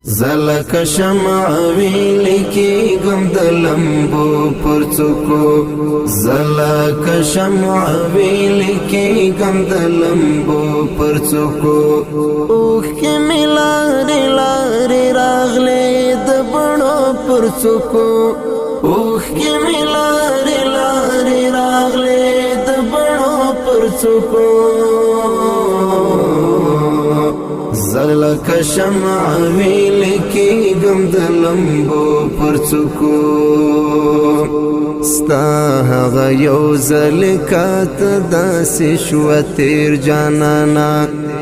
زلک شمع ویلکی گم د لمبو پر څوکو زلک شمع ویلکی گم د لمبو پر څوکو اوخ کې ملاري لاري راغلي د بڼو پر څوکو اوخ کې ملاري لاري راغلي د بڼو پر څوکو زلک شمع ویلکی گم د لمبو پر څوکو ستا هغه یو زلکات داسې شوه تیر جانانا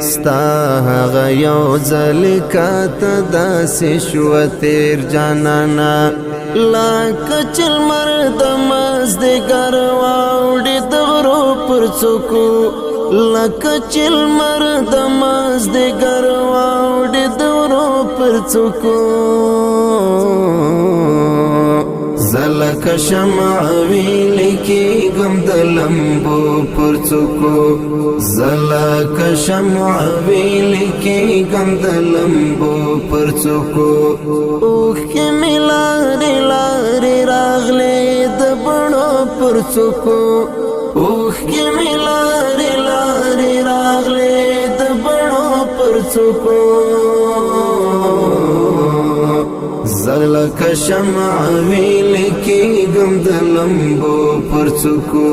ستا هغه یو زلکات داسې شوه تیر جانانا لکه چې لمر د مازدیګر واوړي د غرو پر څوکو لکه چې لمر د مازدیګر واوړي د غرو پر څوکو زلک شمع ویلکی گم د لمبو پر څوکو زلک شمع ویلکی گم د لمبو پر څوکو اوخ کې ملاري لاري راغلي د بڼو پر څوکو اوخ کې ملاري لاري راغلي د بڼو پر څوکو زلک شمع ویلکی گم د لمبو پر څوکو